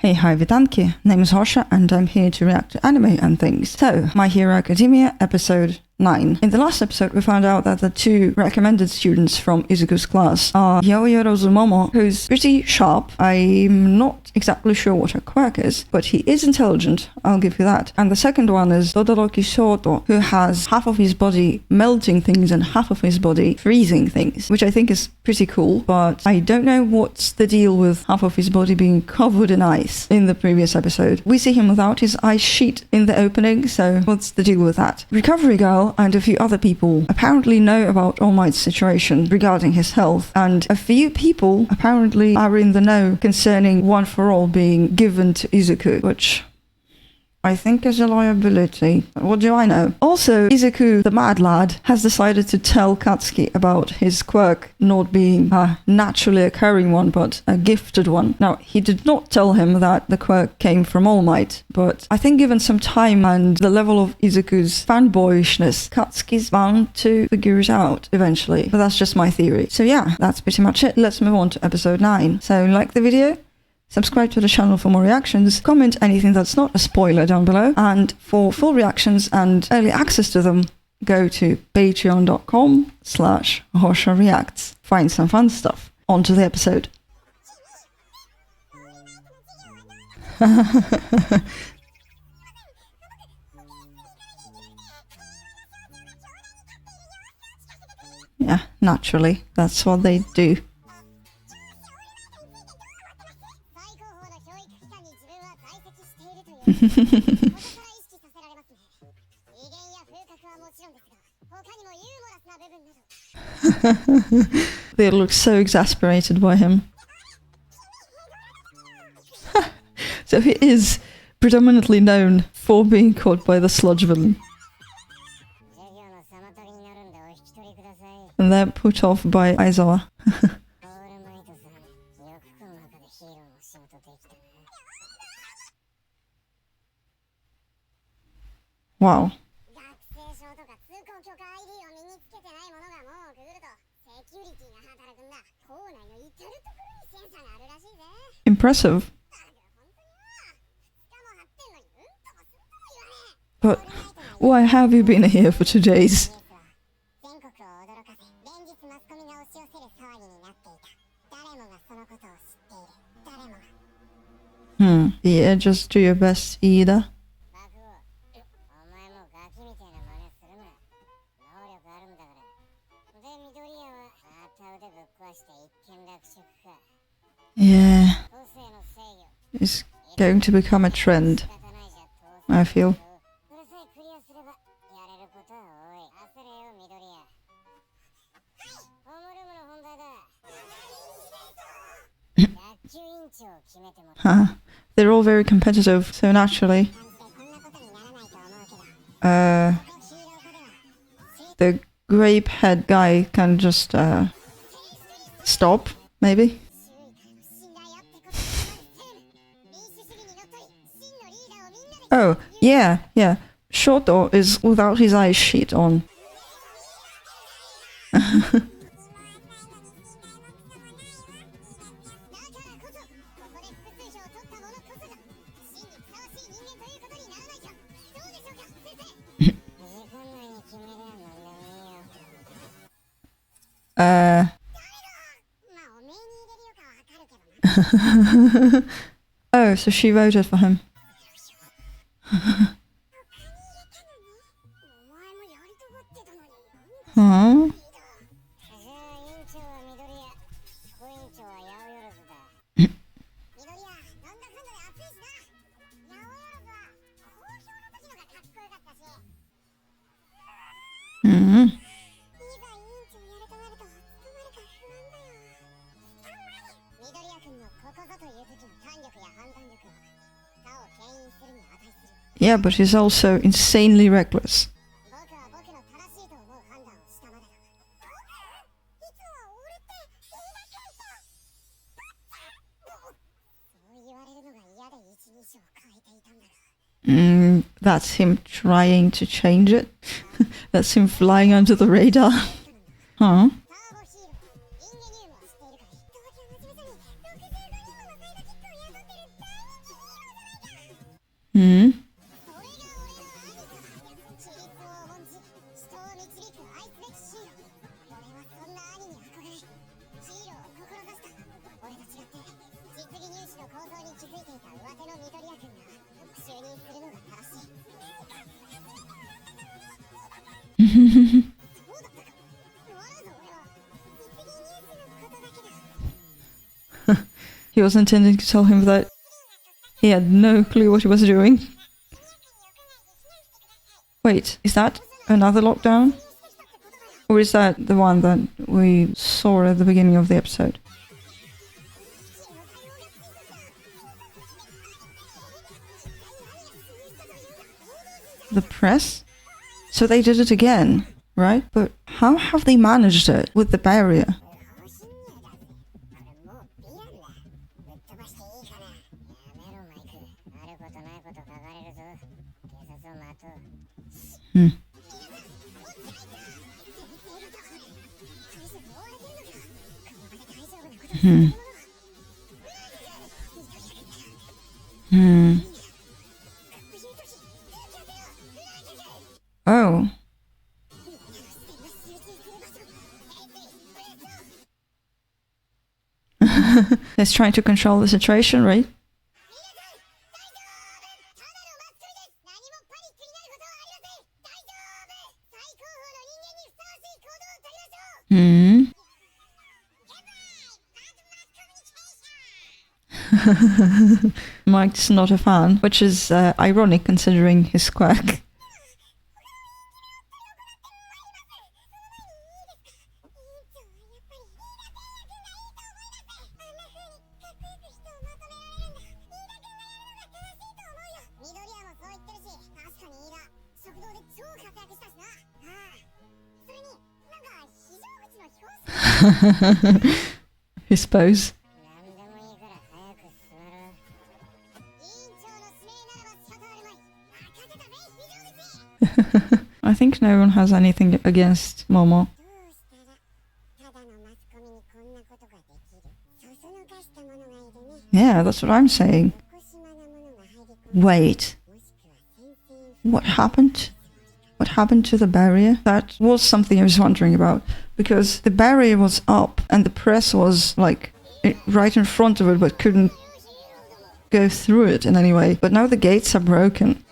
Hey, hi, Vitanki. Name is Hoša, and I'm here to react to anime and things. So, My Hero Academia, episode 9. In the last episode, we found out that the two recommended students from Izuku's class are Yaoyorozu Momo, who's pretty sharp. I'm not exactly sure what her quirk is, but he is intelligent, I'll give you that. And the second one is Todoroki Shouta, who has half of his body melting things and half of his body freezing things, which I think is pretty cool, but I don't know what's the deal with half of his body being covered in ice in the previous episode. We see him without his ice sheet in the opening, so what's the deal with that? Recovery Girl and a few other people apparently know about All Might's situation regarding his health, and a few people apparently are in the know concerning One for All being given to Izuku, which I think is a liability. What do I know? Also, Izuku, the mad lad, has decided to tell Katsuki about his quirk not being a naturally occurring one, but a gifted one. Now, he did not tell him that the quirk came from All Might, but I think given some time and the level of Izuku's fanboyishness, Katsuki's bound to figure it out eventually. But that's just my theory. So yeah, that's pretty much it. Let's move on to episode 9. So like the video, subscribe to the channel for more reactions, comment anything that's not a spoiler down below, and for full reactions and early access to them, go to patreon.com/hoshareacts. Find some fun stuff. On to the episode. Yeah, naturally, that's what they do. They look so exasperated by him. So he is predominantly known for being caught by the sludge villain. And they're put off by Aizawa. Wow. Impressive. But why have you been here for 2 days? Yeah, just do your best, Iida. Yeah, it's going to become a trend, I feel. They're all very competitive, so naturally. The grape head guy can just stop, maybe. Oh, yeah. Shota is without his ice sheet on. Oh, so she voted for him. Huh? Yeah, but he's also insanely reckless. That's him trying to change it. That's him flying under the radar. Huh? He was intending to tell him that he had no clue what he was doing. Wait, is that another lockdown? Or is that the one that we saw at the beginning of the episode? The press? So they did it again, right? But how have they managed it with the barrier? Oh. He's trying to control the situation, right? Mike's not a fan, which is ironic considering his quirk. His pose. I think no one has anything against Momo. Yeah, that's what I'm saying. Wait. What happened? What happened to the barrier? That was something I was wondering about. Because the barrier was up and the press was like right in front of it but couldn't go through it in any way. But now the gates are broken.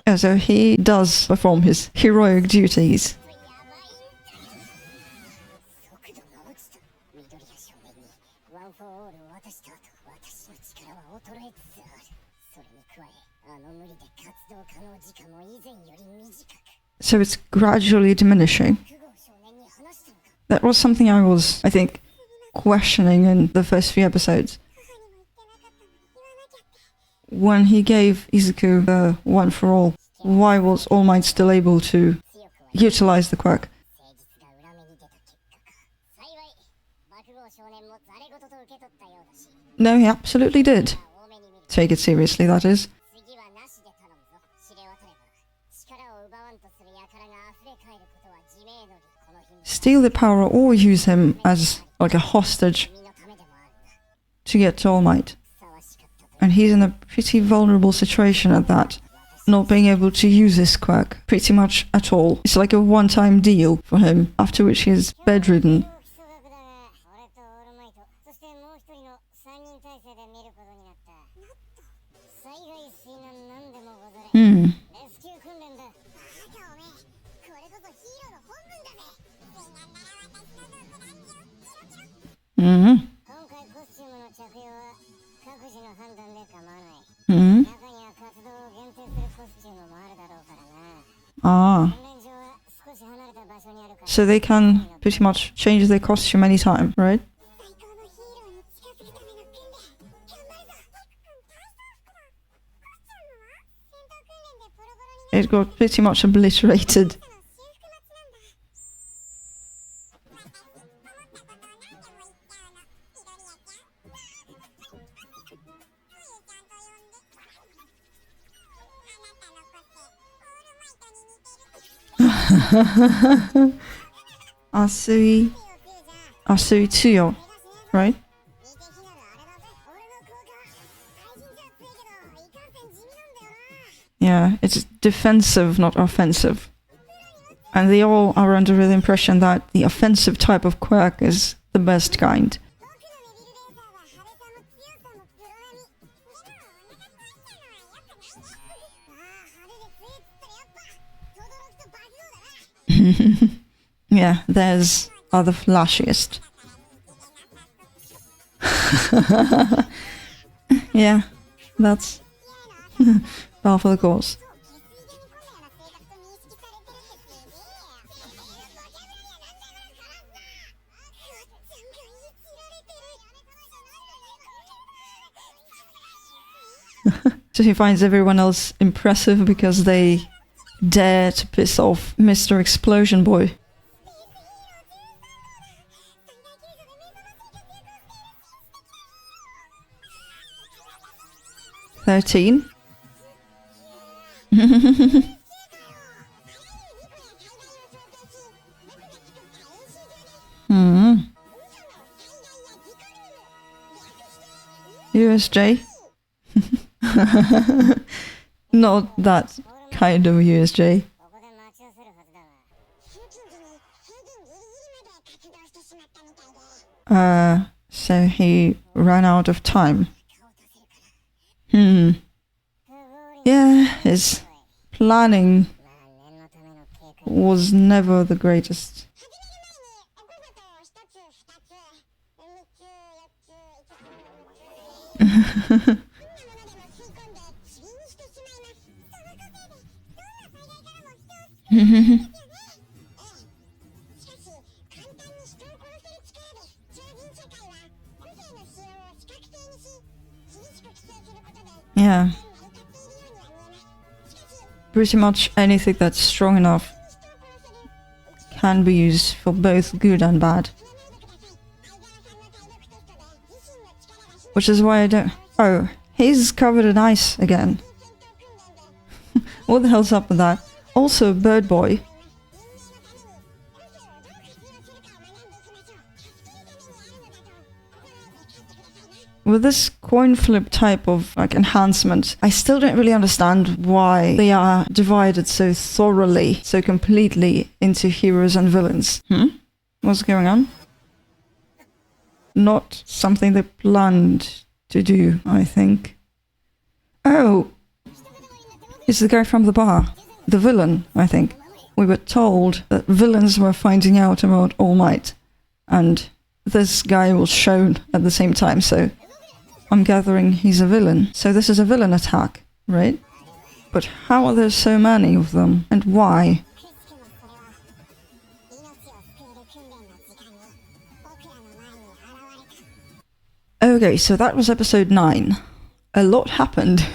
Yeah, so he does perform his heroic duties. So it's gradually diminishing. That was something I was, I think, questioning in the first few episodes. When he gave Izuku the one for all, why was All Might still able to utilize the quirk? No, he absolutely did. Take it seriously, that is. Steal the power or use him as like a hostage to get to All Might. And he's in a pretty vulnerable situation at that, not being able to use his quirk pretty much at all. It's like a one-time deal for him, after which he's bedridden. Ah. So they can pretty much change their costume anytime, right? It got pretty much obliterated. Asui Tsuyo, right? Yeah, it's defensive, not offensive. And they all are under the impression that the offensive type of quirk is the best kind. Yeah, there's are the flashiest. Yeah, that's par for the course. So he finds everyone else impressive because they dare to piss off Mr. Explosion Boy. $13. USJ? Not that kind of USJ. So he ran out of time. Yeah, his planning was never the greatest. Yeah. Pretty much anything that's strong enough can be used for both good and bad. Which is why I don't... Oh, he's covered in ice again. What the hell's up with that? Also, Bird Boy. With this coin flip type of like enhancement, I still don't really understand why they are divided so thoroughly, so completely into heroes and villains. What's going on? Not something they planned to do, I think. Oh! It's the guy from the bar. The villain, I think. We were told that villains were finding out about All Might. And this guy was shown at the same time, so I'm gathering he's a villain. So this is a villain attack, right? But how are there so many of them? And why? Okay, so that was episode 9. A lot happened.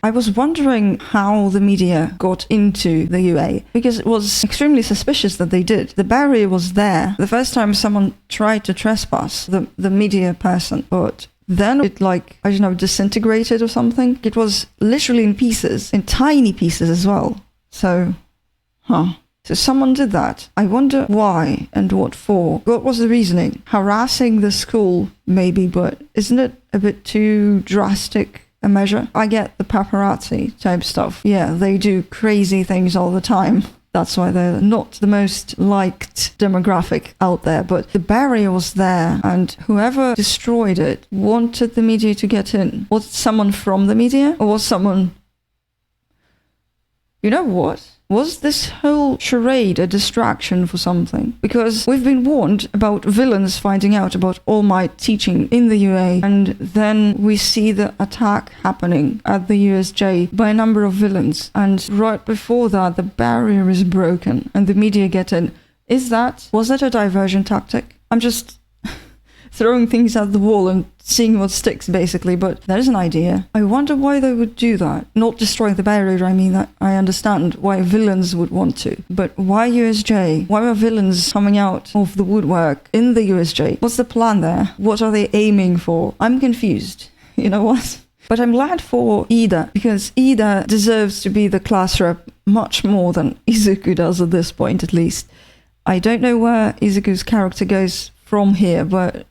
I was wondering how the media got into the UA, because it was extremely suspicious that they did. The barrier was there. The first time someone tried to trespass, the media person, but then it like, I don't know, disintegrated or something. It was literally in pieces, in tiny pieces as well. So, So someone did that. I wonder why and what for. What was the reasoning? Harassing the school, maybe, but isn't it a bit too drastic a measure? I get the paparazzi type stuff. Yeah, they do crazy things all the time. That's why they're not the most liked demographic out there. But the barrier was there, and whoever destroyed it wanted the media to get in. Was it someone from the media? Or was someone... You know what? Was this whole charade a distraction for something? Because we've been warned about villains finding out about All Might teaching in the UA, and then we see the attack happening at the USJ by a number of villains, and right before that the barrier is broken and the media get in. Was that a diversion tactic? I'm just throwing things at the wall and seeing what sticks, basically, but there's an idea. I wonder why they would do that. Not destroying the barrier, I mean, that I understand why villains would want to. But why USJ? Why are villains coming out of the woodwork in the USJ? What's the plan there? What are they aiming for? I'm confused. You know what? But I'm glad for Iida, because Iida deserves to be the class rep much more than Izuku does at this point, at least. I don't know where Izuku's character goes from here, but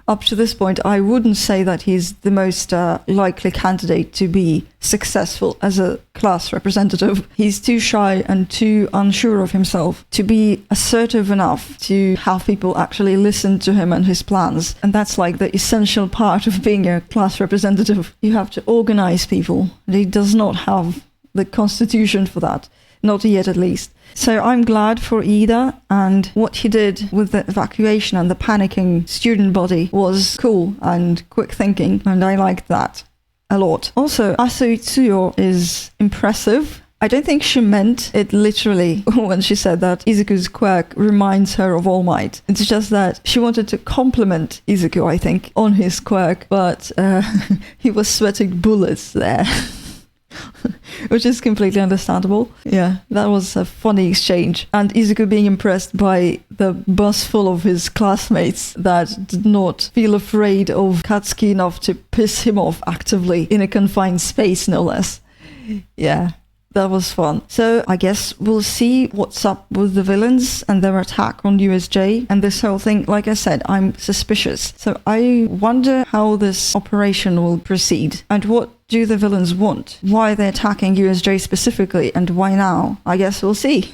up to this point, I wouldn't say that he's the most likely candidate to be successful as a class representative. He's too shy and too unsure of himself to be assertive enough to have people actually listen to him and his plans. And that's like the essential part of being a class representative. You have to organize people. And he does not have the constitution for that. Not yet, at least. So I'm glad for Iida, and what he did with the evacuation and the panicking student body was cool and quick thinking, and I liked that a lot. Also, Asu Itsuyo is impressive. I don't think she meant it literally when she said that Izuku's quirk reminds her of All Might. It's just that she wanted to compliment Izuku, I think, on his quirk, but he was sweating bullets there. Which is completely understandable. Yeah, that was a funny exchange. And Izuku being impressed by the bus full of his classmates that did not feel afraid of Katsuki enough to piss him off actively in a confined space, no less. Yeah, that was fun. So I guess we'll see what's up with the villains and their attack on USJ and this whole thing. Like I said, I'm suspicious. So I wonder how this operation will proceed and what do the villains want? Why are they attacking USJ specifically and why now? I guess we'll see.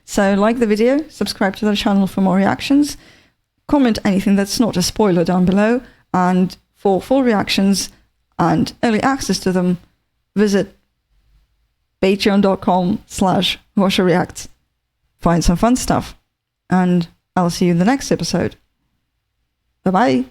So like the video, subscribe to the channel for more reactions, comment anything that's not a spoiler down below, and for full reactions and early access to them, visit patreon.com/hoshareacts. Find some fun stuff, and I'll see you in the next episode. Bye-bye.